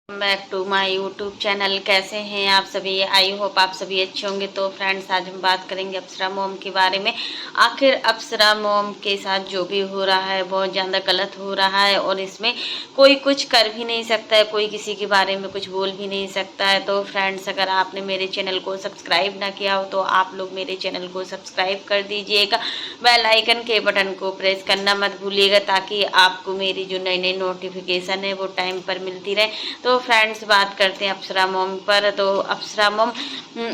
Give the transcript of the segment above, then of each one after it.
Back to my YouTube channel. कैसे हैं आप सभी? आई होप आप सभी अच्छे होंगे। तो फ्रेंड्स, आज हम बात करेंगे अप्सरा मॉम के बारे में। आखिर अप्सरा मॉम के साथ जो भी हो रहा है बहुत ज़्यादा गलत हो रहा है और इसमें कोई कुछ कर भी नहीं सकता है, कोई किसी के बारे में कुछ बोल भी नहीं सकता है। तो फ्रेंड्स, अगर आपने मेरे चैनल को सब्सक्राइब ना किया हो तो आप लोग मेरे चैनल को सब्सक्राइब कर दीजिएगा, बेल आइकन के बटन को प्रेस करना मत भूलिएगा ताकि आपको मेरी जो नई नई नोटिफिकेशन है वो टाइम पर मिलती रहे। तो फ्रेंड्स, बात करते हैं अप्सरा मॉम पर। तो अप्सरा मॉम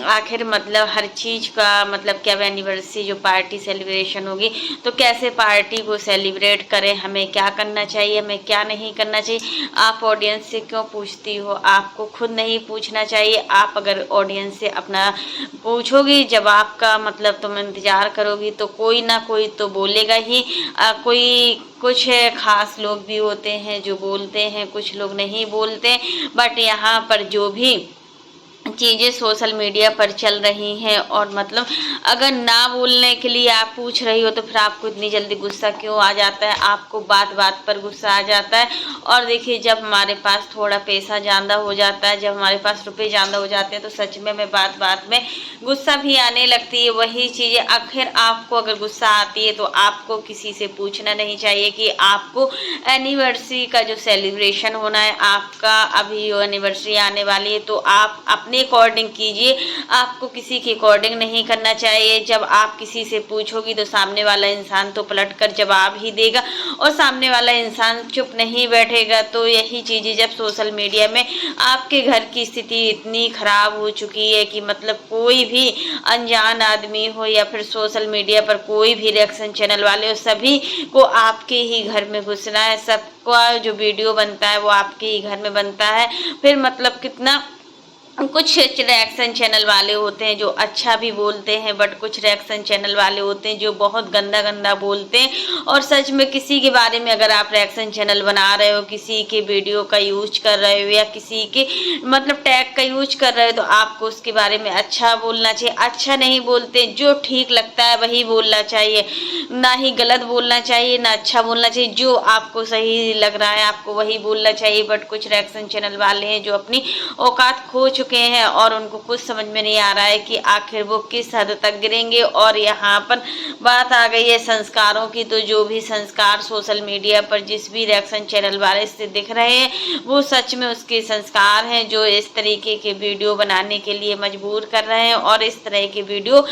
आखिर मतलब हर चीज़ का मतलब क्या, एनिवर्सरी जो पार्टी सेलिब्रेशन होगी तो कैसे पार्टी को सेलिब्रेट करें, हमें क्या करना चाहिए, हमें क्या नहीं करना चाहिए। आप ऑडियंस से क्यों पूछती हो? आपको खुद नहीं पूछना चाहिए। आप अगर ऑडियंस से अपना पूछोगी, जवाब का मतलब तुम इंतज़ार करोगी तो कोई ना कोई तो बोलेगा ही। कोई कुछ खास लोग भी होते हैं जो बोलते हैं, कुछ लोग नहीं बोलते। बट यहाँ पर जो भी चीज़ें सोशल मीडिया पर चल रही हैं और मतलब अगर ना बोलने के लिए आप पूछ रही हो तो फिर आपको इतनी जल्दी गुस्सा क्यों आ जाता है? आपको बात बात पर गुस्सा आ जाता है। और देखिए, जब हमारे पास थोड़ा पैसा ज़्यादा हो जाता है, जब हमारे पास रुपए ज़्यादा हो जाते हैं तो सच में हमें बात बात में गुस्सा भी आने लगती है। वही चीज़ें आखिर आपको अगर गुस्सा आती है तो आपको किसी से पूछना नहीं चाहिए कि आपको एनिवर्सरी का जो सेलिब्रेशन होना है, आपका अभी एनिवर्सरी आने वाली है तो आप अपने अकॉर्डिंग कीजिए, आपको किसी के अकॉर्डिंग नहीं करना चाहिए। जब आप किसी से पूछोगी तो सामने वाला इंसान तो पलट कर जवाब ही देगा और सामने वाला इंसान चुप नहीं बैठेगा। तो यही चीज़ें जब सोशल मीडिया में आपके घर की स्थिति इतनी खराब हो चुकी है कि मतलब कोई भी अनजान आदमी हो या फिर सोशल मीडिया पर कोई भी रिएक्शन चैनल वाले हो, सभी को आपके ही घर में घुसना है। सबका जो वीडियो बनता है वो आपके ही घर में बनता है। फिर मतलब कितना कुछ रिएक्शन चैनल वाले होते हैं जो अच्छा भी बोलते हैं, बट कुछ रिएक्शन चैनल वाले होते हैं जो बहुत गंदा गंदा बोलते हैं। और सच में किसी के बारे में अगर आप रिएक्शन चैनल बना रहे हो, किसी के वीडियो का यूज कर रहे हो या किसी के मतलब टैग का यूज कर रहे हो तो आपको उसके बारे में अच्छा बोलना चाहिए। अच्छा नहीं बोलते, जो ठीक लगता है वही बोलना चाहिए, ना ही गलत बोलना चाहिए ना अच्छा बोलना चाहिए। जो आपको सही लग रहा है आपको वही बोलना चाहिए। बट कुछ रिएक्शन चैनल वाले हैं जो अपनी औकात खो चुके हैं और उनको कुछ समझ में नहीं आ रहा है कि आखिर वो किस हद तक गिरेंगे। और यहाँ पर बात आ गई है संस्कारों की, तो जो भी संस्कार सोशल मीडिया पर जिस भी रिएक्शन चैनल वाले से दिख रहे हैं वो सच में उसके संस्कार हैं जो इस तरीके के वीडियो बनाने के लिए मजबूर कर रहे हैं। और इस तरह के वीडियो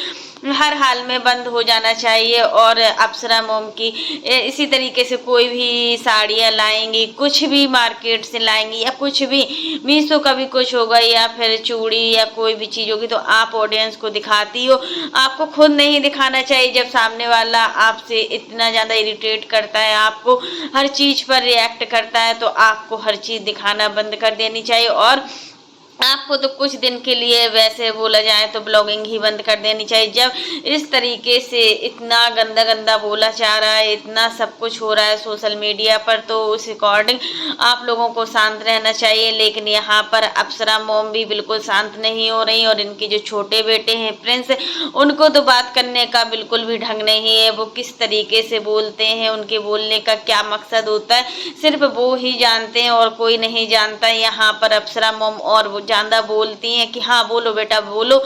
हर हाल में बंद हो जाना चाहिए। और अप्सरा मॉम की इसी तरीके से कोई भी साड़ियाँ लाएंगी, कुछ भी मार्केट से लाएंगी या कुछ भी मीशो का भी कुछ होगा या फिर चूड़ी या कोई भी चीज़ होगी तो आप ऑडियंस को दिखाती हो, आपको खुद नहीं दिखाना चाहिए। जब सामने वाला आपसे इतना ज़्यादा इरिटेट करता है, आपको हर चीज़ पर रिएक्ट करता है तो आपको हर चीज़ दिखाना बंद कर देनी चाहिए। और आपको तो कुछ दिन के लिए वैसे बोला जाए तो ब्लॉगिंग ही बंद कर देनी चाहिए। जब इस तरीके से इतना गंदा गंदा बोला जा रहा है, इतना सब कुछ हो रहा है सोशल मीडिया पर, तो उस अकॉर्डिंग आप लोगों को शांत रहना चाहिए। लेकिन यहाँ पर अप्सरा मॉम भी बिल्कुल शांत नहीं हो रही और इनके जो छोटे बेटे हैं प्रिंस, उनको तो बात करने का बिल्कुल भी ढंग नहीं है। वो किस तरीके से बोलते हैं, उनके बोलने का क्या मकसद होता है, सिर्फ वो ही जानते हैं और कोई नहीं जानता। यहाँ पर अप्सरा मॉम और वो ज़्यादा बोलती हैं कि हाँ बोलो बेटा बोलो,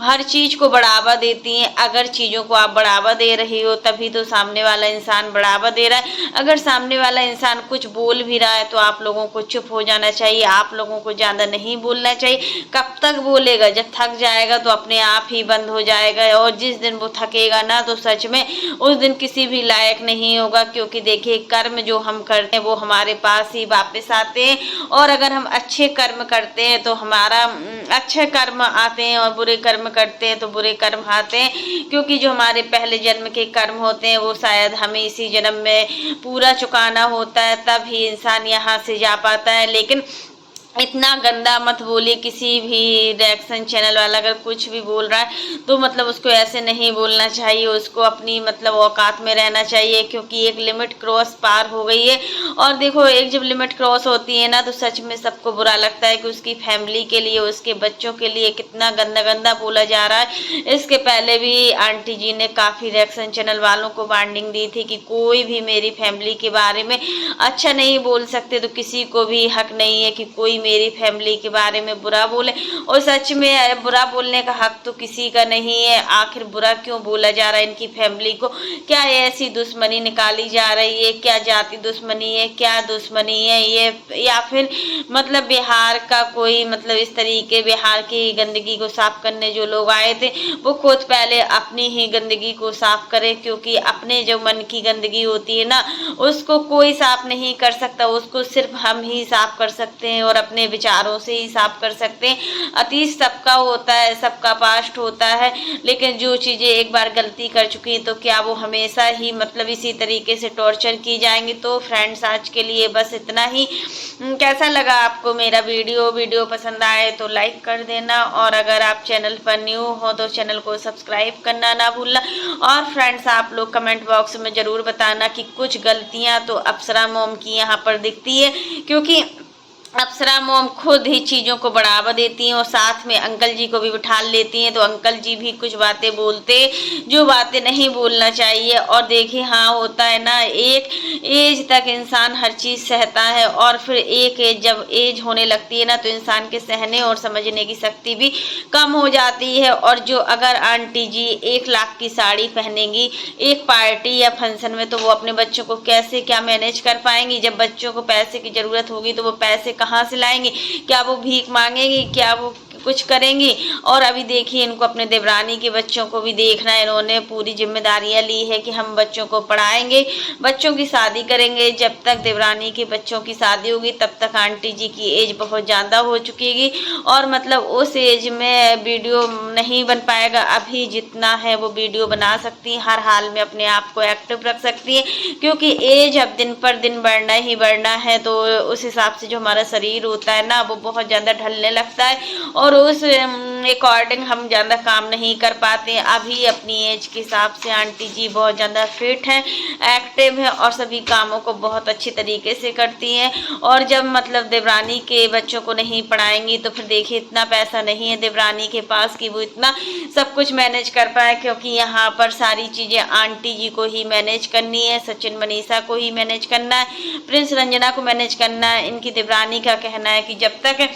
हर चीज़ को बढ़ावा देती हैं। अगर चीज़ों को आप बढ़ावा दे रही हो तभी तो सामने वाला इंसान बढ़ावा दे रहा है। अगर सामने वाला इंसान कुछ बोल भी रहा है तो आप लोगों को चुप हो जाना चाहिए, आप लोगों को ज़्यादा नहीं बोलना चाहिए। कब तक बोलेगा? जब थक जाएगा तो अपने आप ही बंद हो जाएगा। और जिस दिन वो थकेगा ना तो सच में उस दिन किसी भी लायक नहीं होगा। क्योंकि देखिए, कर्म जो हम करते हैं वो हमारे पास ही वापस आते हैं। और अगर हम अच्छे कर्म करते हैं तो हमारा अच्छे कर्म आते हैं और बुरे कर्म करते हैं तो बुरे कर्म आते हैं। क्योंकि जो हमारे पहले जन्म के कर्म होते हैं वो शायद हमें इसी जन्म में पूरा चुकाना होता है, तब ही इंसान यहाँ से जा पाता है। लेकिन इतना गंदा मत बोलिए। किसी भी रिएक्शन चैनल वाला अगर कुछ भी बोल रहा है तो मतलब उसको ऐसे नहीं बोलना चाहिए, उसको अपनी मतलब औकात में रहना चाहिए। क्योंकि एक लिमिट क्रॉस पार हो गई है। और देखो, एक जब लिमिट क्रॉस होती है ना तो सच में सबको बुरा लगता है कि उसकी फैमिली के लिए, उसके बच्चों के लिए कितना गंदा गंदा बोला जा रहा है। इसके पहले भी आंटी जी ने काफ़ी रिएक्शन चैनल वालों को वार्निंग दी थी कि कोई भी मेरी फैमिली के बारे में अच्छा नहीं बोल सकते, तो किसी को भी हक नहीं है कि कोई मेरी फैमिली के बारे में बुरा बोले। और सच में बुरा बोलने का हक तो किसी का नहीं है। आखिर बुरा क्यों बोला जा रहा है इनकी फैमिली को? क्या ऐसी दुश्मनी निकाली जा रही है? क्या जाति दुश्मनी है? क्या दुश्मनी है ये? या फिर मतलब बिहार का कोई मतलब इस तरीके बिहार की गंदगी को साफ करने जो लोग आए थे वो खुद पहले अपनी ही गंदगी को साफ करे, क्योंकि अपने जो मन की गंदगी होती है ना उसको कोई साफ नहीं कर सकता, उसको सिर्फ हम ही साफ कर सकते हैं और अपने विचारों से ही साफ कर सकते हैं। अतीत सबका होता है, सबका पास्ट होता है, लेकिन जो चीज़ें एक बार गलती कर चुकी हैं तो क्या वो हमेशा ही मतलब इसी तरीके से टॉर्चर की जाएंगी? तो फ्रेंड्स आज के लिए बस इतना ही। कैसा लगा आपको मेरा वीडियो पसंद आए तो लाइक कर देना, और अगर आप चैनल पर न्यू हो तो चैनल को सब्सक्राइब करना ना भूलना। और फ्रेंड्स आप लोग कमेंट बॉक्स में ज़रूर बताना कि कुछ गलतियां तो अप्सरा मॉम की यहाँ पर दिखती है, क्योंकि अप्सरा मॉम खुद ही चीज़ों को बढ़ावा देती हैं और साथ में अंकल जी को भी बिठा लेती हैं, तो अंकल जी भी कुछ बातें बोलते जो बातें नहीं बोलना चाहिए। और देखिए हाँ होता है ना, एक एज तक इंसान हर चीज़ सहता है और फिर एक एज जब एज होने लगती है ना तो इंसान के सहने और समझने की शक्ति भी कम हो जाती है। और जो अगर आंटी जी 1 लाख की साड़ी पहनेंगी एक पार्टी या फंक्शन में, तो वो अपने बच्चों को कैसे क्या मैनेज कर पाएंगी? जब बच्चों को पैसे की ज़रूरत होगी तो वो पैसे कहाँ से लाएंगी? क्या वो भीख मांगेंगी? क्या वो कुछ करेंगी? और अभी देखिए इनको अपने देवरानी के बच्चों को भी देखना है, इन्होंने पूरी जिम्मेदारियां ली है कि हम बच्चों को पढ़ाएंगे, बच्चों की शादी करेंगे। जब तक देवरानी के बच्चों की शादी होगी तब तक आंटी जी की एज बहुत ज़्यादा हो चुकी और मतलब उस एज में वीडियो नहीं बन पाएगा। अभी जितना है वो वीडियो बना सकती हैं, हर हाल में अपने आप को एक्टिव रख सकती है, क्योंकि एज अब दिन पर दिन बढ़ना ही बढ़ना है। तो उस हिसाब से जो हमारा शरीर होता है ना वो बहुत ज़्यादा ढलने लगता है और उस अकॉर्डिंग हम ज़्यादा काम नहीं कर पाते हैं। अभी अपनी एज के हिसाब से आंटी जी बहुत ज़्यादा फिट हैं, एक्टिव हैं और सभी कामों को बहुत अच्छी तरीके से करती हैं। और जब मतलब देवरानी के बच्चों को नहीं पढ़ाएंगी तो फिर देखिए इतना पैसा नहीं है देवरानी के पास कि वो इतना सब कुछ मैनेज कर पाए, क्योंकि यहाँ पर सारी चीज़ें आंटी जी को ही मैनेज करनी है, सचिन मनीषा को ही मैनेज करना है, प्रिंस रंजना को मैनेज करना है। इनकी देवरानी का कहना है कि जब तक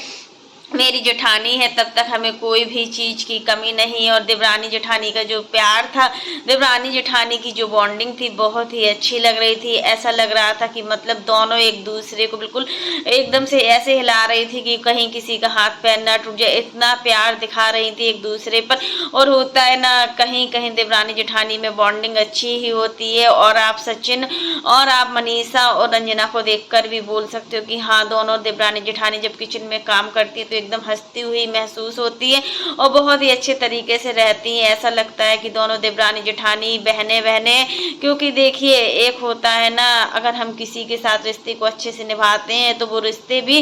मेरी जेठानी है तब तक हमें कोई भी चीज़ की कमी नहीं है। और देवरानी जेठानी का जो प्यार था, देवरानी जेठानी की जो बॉन्डिंग थी बहुत ही अच्छी लग रही थी। ऐसा लग रहा था कि मतलब दोनों एक दूसरे को बिल्कुल एकदम से ऐसे हिला रही थी कि कहीं किसी का हाथ पैर ना टूट जाए, इतना प्यार दिखा रही थी एक दूसरे पर। और होता है ना कहीं कहीं देवरानी जेठानी में बॉन्डिंग अच्छी ही होती है। और आप सचिन और आप मनीषा और रंजना को देखकर भी बोल सकते हो कि हाँ दोनों देवरानी जेठानी जब किचन में काम करती है तो एकदम हंसती हुई महसूस होती है और बहुत ही अच्छे तरीके से रहती हैं। ऐसा लगता है कि दोनों देवरानी जेठानी बहने बहने, क्योंकि देखिए एक होता है ना अगर हम किसी के साथ रिश्ते को अच्छे से निभाते हैं तो वो रिश्ते भी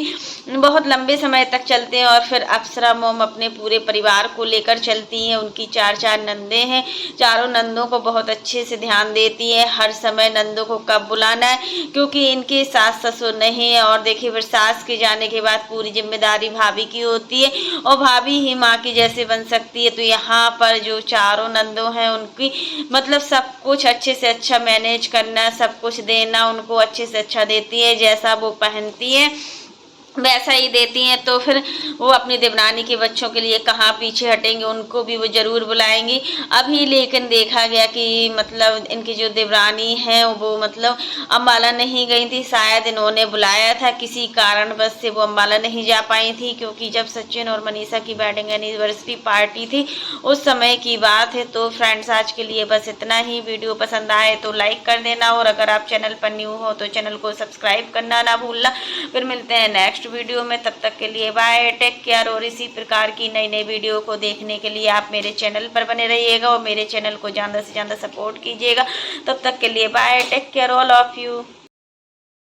बहुत लंबे समय तक चलते हैं। और फिर अप्सरा मॉम अपने पूरे परिवार को लेकर चलती हैं, उनकी 4 नंदे हैं, चारों नंदों को बहुत अच्छे से ध्यान देती हैं, हर समय नंदों को कब बुलाना है, क्योंकि इनके सास ससुर नहीं है। और देखिए फिर सास के जाने के बाद पूरी जिम्मेदारी भाभी की होती है और भाभी ही माँ की जैसे बन सकती है। तो यहाँ पर जो चारों नंदों हैं उनकी मतलब सब कुछ अच्छे से अच्छा मैनेज करना, सब कुछ देना, उनको अच्छे से अच्छा देती है, जैसा वो पहनती है वैसा ही देती हैं। तो फिर वो अपनी देवरानी के बच्चों के लिए कहाँ पीछे हटेंगे, उनको भी वो ज़रूर बुलाएंगी। अभी लेकिन देखा गया कि मतलब इनकी जो देवरानी है वो मतलब अम्बाला नहीं गई थी, शायद इन्होंने बुलाया था किसी कारणवश से वो अम्बाला नहीं जा पाई थी, क्योंकि जब सचिन और मनीषा की वेडिंग एनिवर्सरी पार्टी थी उस समय की बात है। तो फ्रेंड्स आज के लिए बस इतना ही। वीडियो पसंद आए तो लाइक कर देना और अगर आप चैनल पर न्यू हो तो चैनल को सब्सक्राइब करना ना भूलना। फिर मिलते हैं नेक्स्ट वीडियो में, तब तक के लिए बाय, टेक केयर। और इसी प्रकार की नई नई वीडियो को देखने के लिए आप मेरे चैनल पर बने रहिएगा और मेरे चैनल को ज़्यादा से ज़्यादा सपोर्ट कीजिएगा। तब तक के लिए bye, take care all of you.